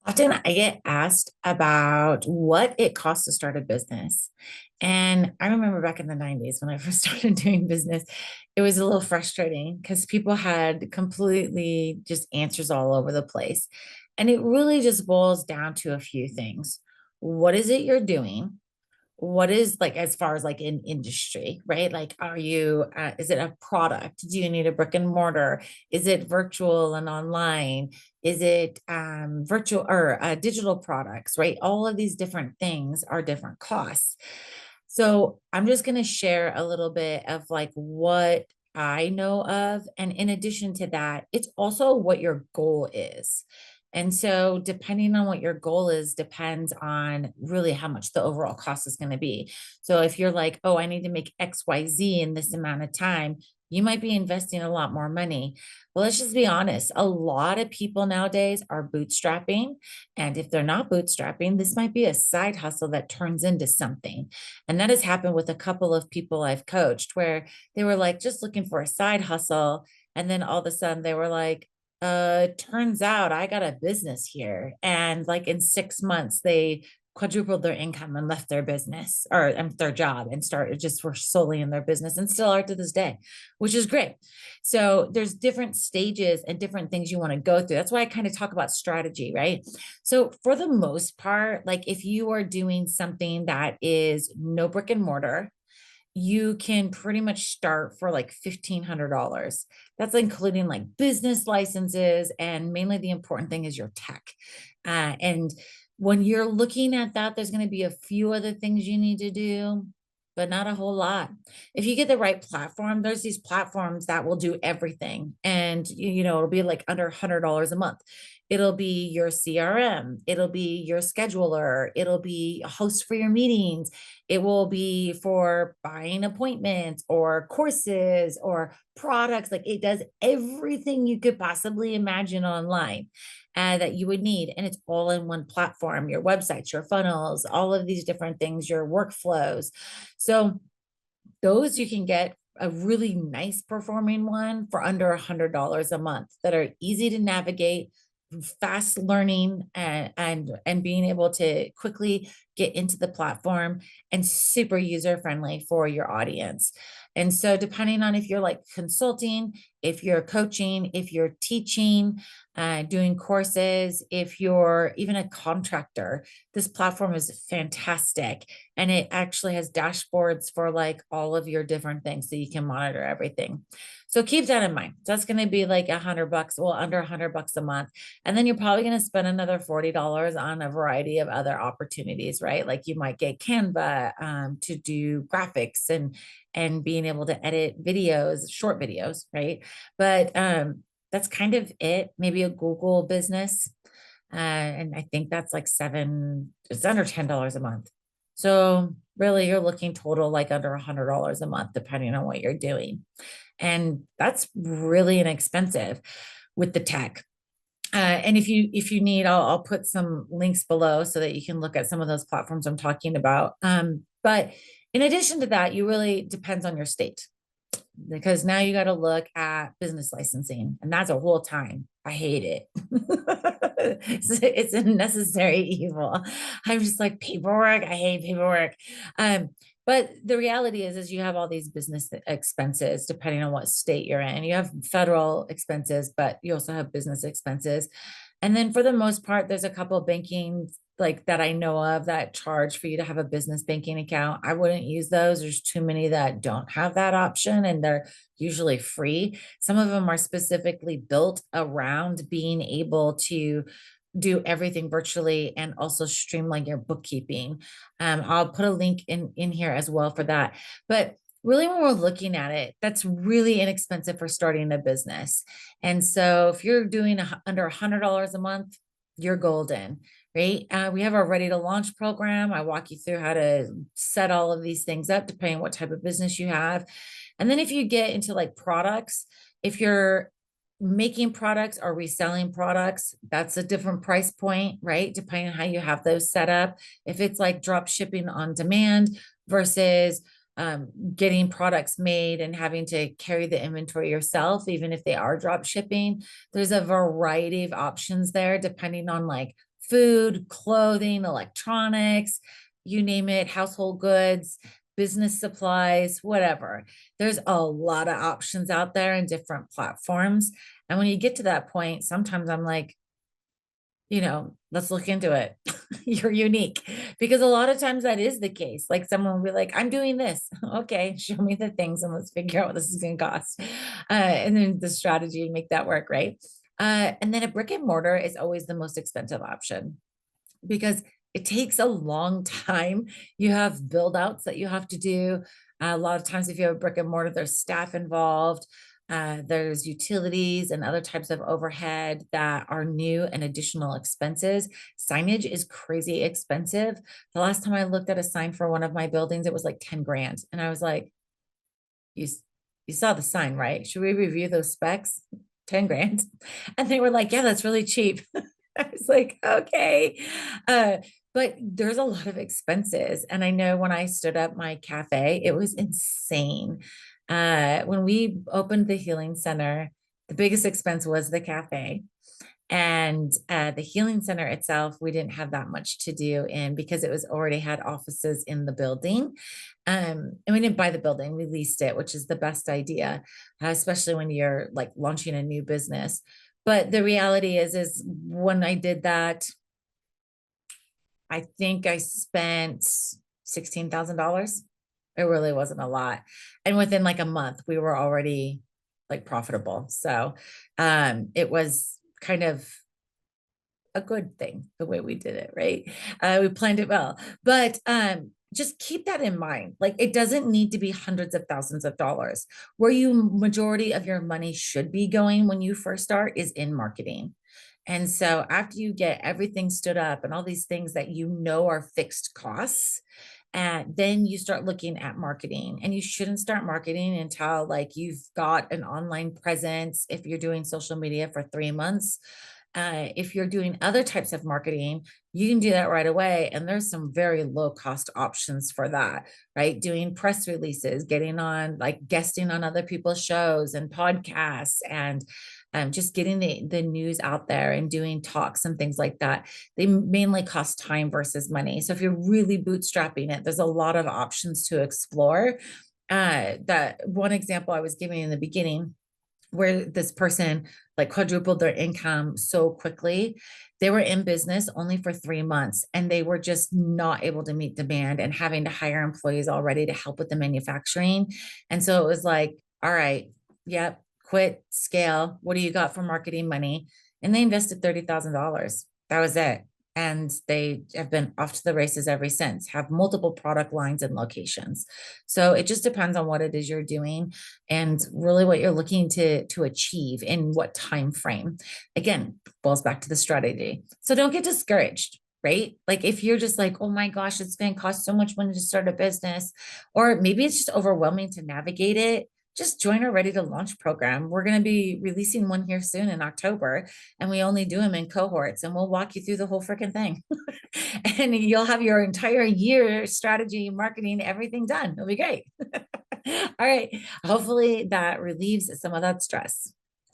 Often I get asked about what it costs to start a business. And I remember back in the 90s when I first started doing business, it was a little frustrating because people had completely just answers all over the place. And it really just boils down to a few things. What is it you're doing? What is like as far as like in industry, right? Like, are you, is it a product? Do you need a brick and mortar? Is it virtual and online? Is it virtual or digital products, right? All of these different things are different costs. So I'm just going to share a little bit of like what I know of. And in addition to that, it's also what your goal is. And so, depending on what your goal is, depends on really how much the overall cost is going to be. So, if you're like, oh, I need to make XYZ in this amount of time, you might be investing a lot more money. But let's just be honest, a lot of people nowadays are bootstrapping. And if they're not bootstrapping, this might be a side hustle that turns into something. And that has happened with a couple of people I've coached where they were like just looking for a side hustle. And then all of a sudden they were like, turns out I got a business here. And like in 6 months, they quadrupled their income and left their business or their job and started just were solely in their business and still are to this day, which is great. So there's different stages and different things you want to go through. That's why I kind of talk about strategy, right? So for the most part, like if you are doing something that is no brick and mortar, you can pretty much start for like $1,500. That's including like business licenses. And mainly the important thing is your tech. And when you're looking at that, there's going to be a few other things you need to do, but not a whole lot. If you get the right platform, there's these platforms that will do everything. And, it'll be like under $100 a month. It'll be your CRM. It'll be your scheduler. It'll be a host for your meetings. It will be for buying appointments or courses or products. Like it does everything you could possibly imagine online that you would need. And it's all in one platform, your websites, your funnels, all of these different things, your workflows. So those you can get a really nice performing one for under $100 a month that are easy to navigate, fast learning and being able to quickly get into the platform and super user friendly for your audience. And so depending on if you're like consulting, if you're coaching, if you're teaching, doing courses, if you're even a contractor, this platform is fantastic. And it actually has dashboards for like all of your different things so you can monitor everything. So keep that in mind. That's going to be like $100, well, under $100 a month. And then you're probably going to spend another $40 on a variety of other opportunities, right? Like you might get Canva to do graphics and being able to edit videos, short videos, right? But that's kind of it. Maybe a Google business. And I think that's like it's under $10 a month. So really you're looking total like under $100 a month, depending on what you're doing. And that's really inexpensive with the tech. And if you need, I'll put some links below so that you can look at some of those platforms I'm talking about. But in addition to that, you really depends on your state because now you got to look at business licensing, and that's a whole time. I hate it. It's a necessary evil. I'm just like paperwork. I hate paperwork. Um, but the reality is you have all these business expenses depending on what state you're in. You have federal expenses, but you also have business expenses. And then for the most part, there's a couple of banking like that I know of that charge for you to have a business banking account. I wouldn't use those. There's too many that don't have that option and they're usually free. Some of them are specifically built around being able to do everything virtually and also streamline your bookkeeping. I'll put a link in here as well for that. But really, when we're looking at it, that's really inexpensive for starting a business. And so if you're doing under $100 a month, you're golden, right? We have our ready to launch program. I walk you through how to set all of these things up depending on what type of business you have. And then if you get into like products, if you're making products or reselling products, that's a different price point, right? Depending on how you have those set up. If it's like drop shipping on demand versus getting products made and having to carry the inventory yourself, even if they are drop shipping, there's a variety of options there depending on like food, clothing, electronics, you name it, household goods, business supplies, whatever. There's a lot of options out there in different platforms. And when you get to that point, sometimes I'm like, let's look into it. You're unique because a lot of times that is the case. Like someone will be like, I'm doing this. Okay, show me the things and let's figure out what this is going to cost. And then the strategy and make that work, right? And then a brick and mortar is always the most expensive option because it takes a long time. You have build outs that you have to do. A lot of times, if you have a brick and mortar, there's staff involved. There's utilities and other types of overhead that are new and additional expenses. Signage is crazy expensive. The last time I looked at a sign for one of my buildings, it was like 10 grand. And I was like, you, you saw the sign, right? Should we review those specs? 10 grand. And they were like, yeah, that's really cheap. I was like, okay. But there's a lot of expenses. And I know when I stood up my cafe, it was insane. When we opened the healing center, the biggest expense was the cafe. And the healing center itself, we didn't have that much to do in because it was already had offices in the building. And we didn't buy the building, we leased it, which is the best idea, especially when you're like launching a new business. But the reality is when I did that, I think I spent $16,000. It really wasn't a lot. And within like a month, we were already like profitable. So it was kind of a good thing the way we did it, right? We planned it well. But just keep that in mind. Like it doesn't need to be hundreds of thousands of dollars. Where you majority of your money should be going when you first start is in marketing. And so after you get everything stood up and all these things that you know are fixed costs, and then you start looking at marketing. And you shouldn't start marketing until like you've got an online presence if you're doing social media for 3 months. If you're doing other types of marketing, you can do that right away. And there's some very low cost options for that, right? Doing press releases, getting on like guesting on other people's shows and podcasts, and just getting the news out there and doing talks and things like that. They mainly cost time versus money. So if you're really bootstrapping it, there's a lot of options to explore. That one example I was giving in the beginning, where this person like quadrupled their income so quickly. They were in business only for 3 months and they were just not able to meet demand and having to hire employees already to help with the manufacturing. And so it was like, all right, yep, quit, scale. What do you got for marketing money? And they invested $30,000. That was it. And they have been off to the races ever since, have multiple product lines and locations. So it just depends on what it is you're doing and really what you're looking to achieve in what time frame. Again, boils back to the strategy. So don't get discouraged, right? Like if you're just like, oh my gosh, it's going to cost so much money to start a business, or maybe it's just overwhelming to navigate it, just join our Ready to Launch program. We're going to be releasing one here soon in October, and we only do them in cohorts, and we'll walk you through the whole freaking thing. And you'll have your entire year strategy, marketing, everything done. It'll be great. All right. Hopefully that relieves some of that stress.